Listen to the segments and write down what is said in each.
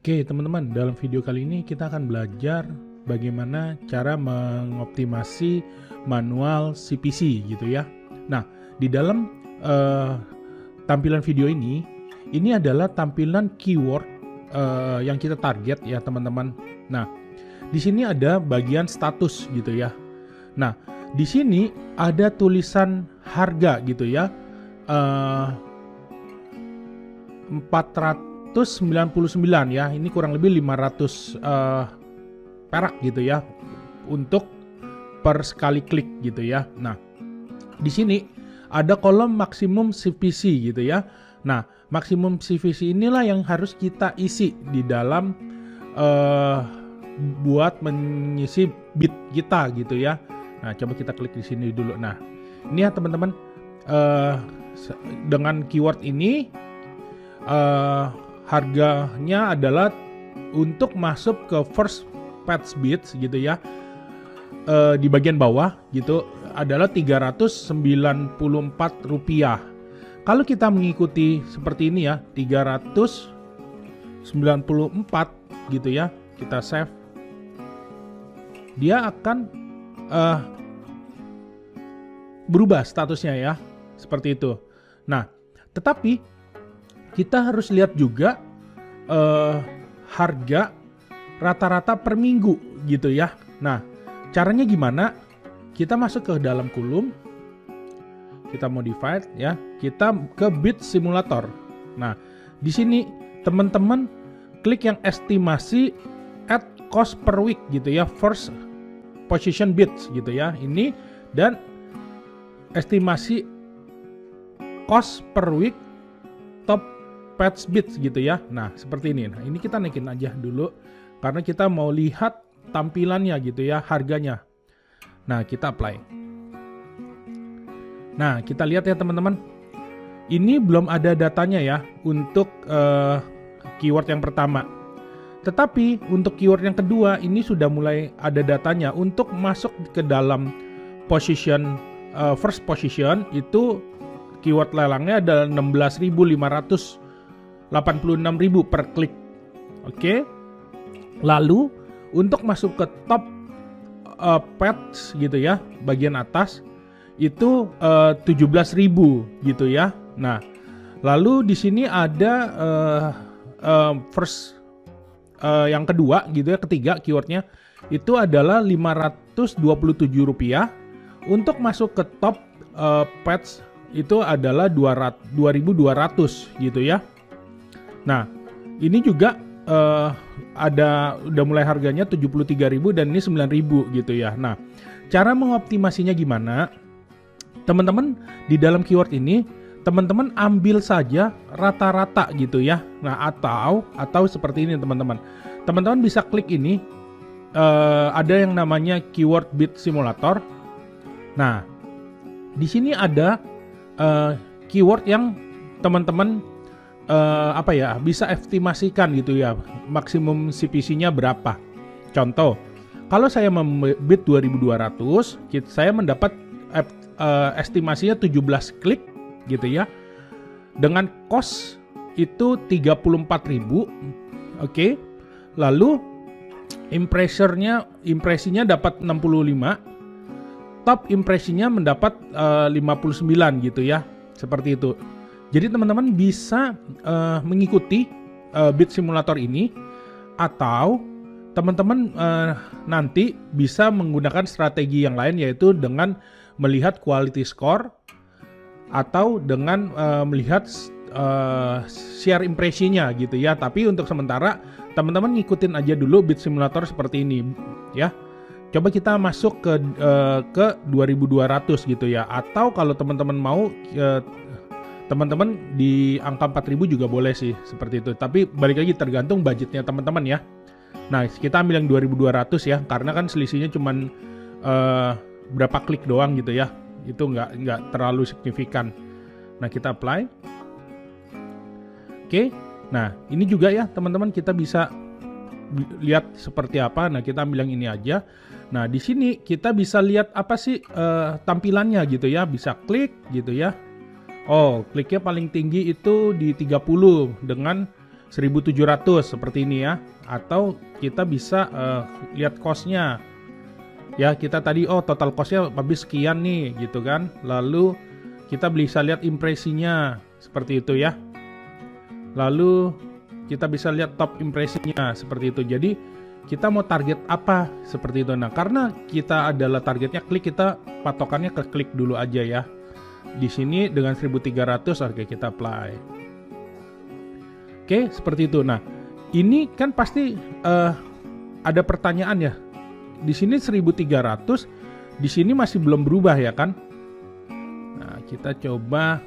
Oke teman-teman, dalam video kali ini kita akan belajar bagaimana cara mengoptimasi manual CPC gitu ya. Nah, di dalam tampilan video ini adalah tampilan keyword yang kita target ya teman-teman. Nah, di sini ada bagian status gitu ya. Nah, di sini ada tulisan harga gitu ya. 499 ya, ini kurang lebih 500 perak gitu ya untuk per sekali klik gitu ya. Nah, di sini ada kolom maksimum CPC gitu ya. Nah, maksimum CPC inilah yang harus kita isi di dalam buat mengisi bid kita gitu ya. Nah, coba kita klik di sini dulu. Nah, ini ya teman-teman, dengan keyword ini harganya adalah untuk masuk ke first page bids gitu ya, di bagian bawah gitu adalah Rp394. Kalau kita mengikuti seperti ini ya, 394 gitu ya, kita save, dia akan berubah statusnya ya, seperti itu. Nah, tetapi kita harus lihat juga harga rata-rata per minggu gitu ya. Nah, caranya gimana? Kita masuk ke dalam kolom, kita modify ya, kita ke bid simulator. Nah, di sini teman-teman klik yang estimasi at cost per week gitu ya, first position bids gitu ya. Ini dan estimasi cost per week top page bids gitu ya. Nah, seperti ini. Nah, ini kita naikin aja dulu karena kita mau lihat tampilannya gitu ya, harganya. Nah, kita apply. Nah, kita lihat ya teman-teman. Ini belum ada datanya ya untuk keyword yang pertama. Tetapi untuk keyword yang kedua ini sudah mulai ada datanya. Untuk masuk ke dalam position first position itu keyword lelangnya ada 16.586.000 per klik. Oke. Lalu untuk masuk ke top page gitu ya, bagian atas itu 17.000 gitu ya. Nah, lalu di sini ada first yang kedua gitu ya, ketiga keywordnya itu adalah Rp527. Untuk masuk ke top page itu adalah 2.200 gitu ya. Nah, ini juga udah mulai harganya 73.000 dan ini 9.000 gitu ya. Nah, cara mengoptimasinya gimana? Teman-teman di dalam keyword ini teman-teman ambil saja rata-rata gitu ya. Nah, atau seperti ini teman-teman. Teman-teman bisa klik ini, ada yang namanya keyword bid simulator. Nah, di sini ada keyword yang teman-teman bisa estimasikan gitu ya, maksimum CPC-nya berapa. Contoh, kalau saya membid 2.200, saya mendapat estimasinya 17 klik gitu ya, dengan cost itu 34.000. Oke. Lalu impresinya dapat 65, top impresinya mendapat 59 gitu ya, seperti itu. Jadi teman-teman bisa mengikuti bid simulator ini, atau teman-teman nanti bisa menggunakan strategi yang lain, yaitu dengan melihat quality score atau dengan melihat share impresinya gitu ya. Tapi untuk sementara teman-teman ngikutin aja dulu bid simulator seperti ini ya. Coba kita masuk ke 2.200 gitu ya, atau kalau teman-teman mau teman-teman di angka 4.000 juga boleh sih, seperti itu. Tapi balik lagi tergantung budgetnya teman-teman ya. Nah, kita ambil yang 2.200 ya, karena kan selisihnya cuman berapa klik doang gitu ya. Itu nggak terlalu signifikan. Nah, kita apply. Oke. Nah, ini juga ya teman-teman, kita bisa lihat seperti apa. Nah, kita ambil yang ini aja. Nah, di sini kita bisa lihat apa sih tampilannya gitu ya. Bisa klik gitu ya. Oh, kliknya paling tinggi itu di 30 dengan 1.700 seperti ini ya. Atau kita bisa lihat cost-nya. Ya, kita tadi total cost-nya habis sekian nih gitu kan. Lalu kita bisa lihat impresinya seperti itu ya. Lalu kita bisa lihat top impresinya seperti itu. Jadi kita mau target apa seperti itu. Nah, karena kita adalah targetnya klik, kita patokannya ke klik dulu aja ya. Di sini dengan 1.300, oke kita apply. Oke, seperti itu. Nah, ini kan pasti ada pertanyaan ya. Di sini 1.300, di sini masih belum berubah ya kan? Nah, kita coba.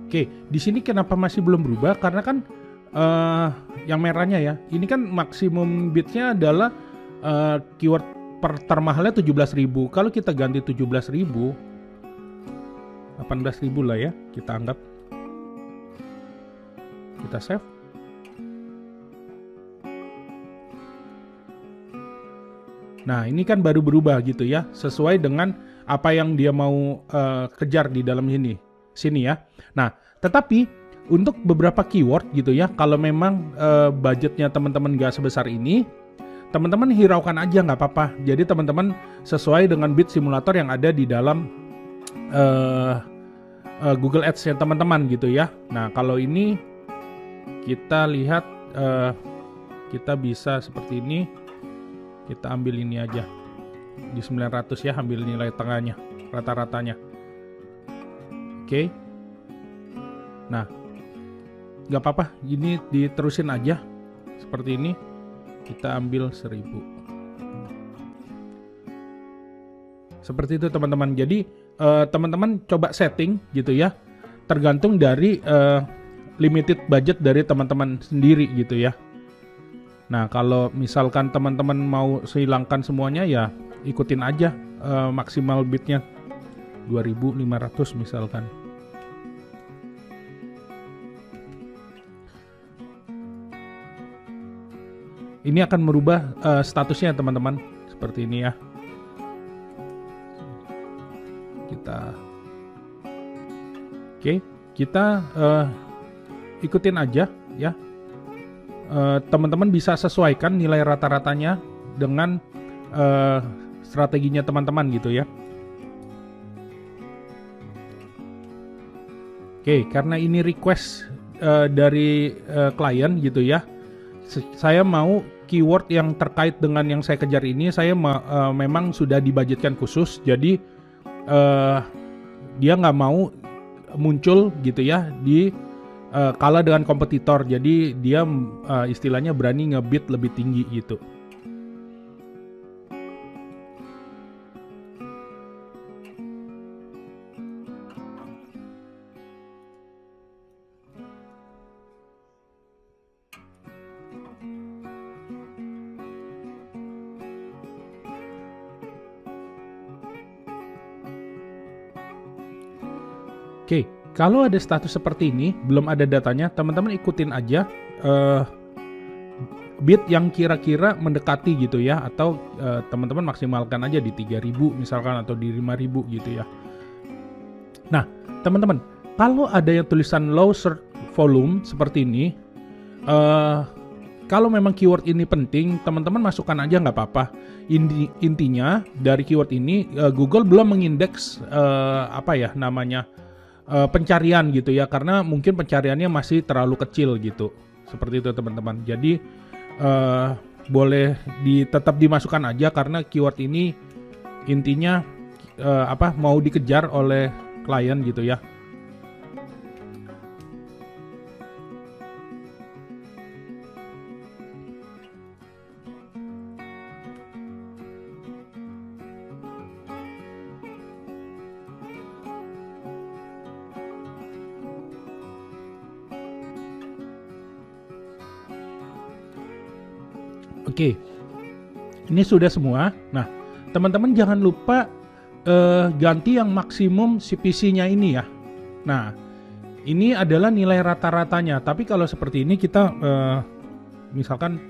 Oke, di sini kenapa masih belum berubah? Karena kan yang merahnya ya, ini kan maksimum bidnya adalah keyword per termahalnya 17.000. Kalau kita ganti 17.000, 18.000 lah ya, kita anggap. Kita save. Nah, ini kan baru berubah gitu ya, sesuai dengan apa yang dia mau kejar di dalam sini ya. Nah, tetapi untuk beberapa keyword gitu ya, kalau memang budgetnya teman-teman nggak sebesar ini, teman-teman hiraukan aja nggak apa-apa. Jadi teman-teman sesuai dengan bid simulator yang ada di dalam Google Ads ya teman-teman gitu ya. Nah, kalau ini kita lihat kita bisa seperti ini. Kita ambil ini aja di 900 ya, ambil nilai tengahnya, rata-ratanya. Oke. Nah, nggak apa-apa, ini diterusin aja seperti ini. Kita ambil 1.000. Seperti itu teman-teman. Jadi teman-teman coba setting gitu ya, tergantung dari limited budget dari teman-teman sendiri gitu ya. Nah, kalau misalkan teman-teman mau hilangkan semuanya ya ikutin aja maksimal bidnya 2.500 misalkan. Ini akan merubah statusnya teman-teman seperti ini ya. Kita ikutin aja ya. Teman-teman bisa sesuaikan nilai rata-ratanya dengan strateginya teman-teman gitu ya. Oke, karena ini request dari klien gitu ya, saya mau keyword yang terkait dengan yang saya kejar ini, saya memang sudah dibudgetkan khusus, jadi dia nggak mau muncul gitu ya di kalah dengan kompetitor, jadi dia istilahnya berani ngebid lebih tinggi gitu. Oke, kalau ada status seperti ini, belum ada datanya, teman-teman ikutin aja bid yang kira-kira mendekati gitu ya, atau teman-teman maksimalkan aja di 3.000 misalkan atau di 5.000 gitu ya. Nah, teman-teman, kalau ada yang tulisan low search volume seperti ini, kalau memang keyword ini penting, teman-teman masukkan aja nggak apa-apa. Intinya dari keyword ini Google belum mengindeks pencarian gitu ya, karena mungkin pencariannya masih terlalu kecil gitu, seperti itu teman-teman. Jadi boleh tetap dimasukkan aja karena keyword ini intinya mau dikejar oleh klien gitu ya. Oke, ini sudah semua. Nah, teman-teman jangan lupa ganti yang maksimum CPC-nya ini ya. Nah, ini adalah nilai rata-ratanya. Tapi kalau seperti ini kita misalkan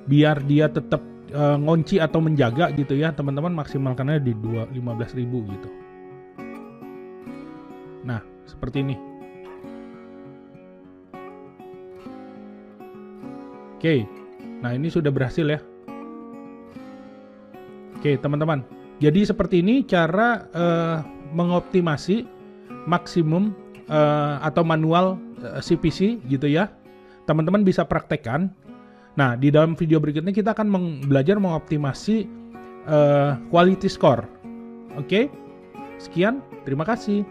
biar dia tetap ngunci atau menjaga gitu ya, teman-teman maksimalkannya di 15.000 gitu. Nah, seperti ini. Oke, nah ini sudah berhasil ya. Oke teman-teman, jadi seperti ini cara mengoptimasi maksimum atau manual CPC gitu ya. Teman-teman bisa praktekkan. Nah di dalam video berikutnya kita akan belajar mengoptimasi quality score. Oke, sekian, terima kasih.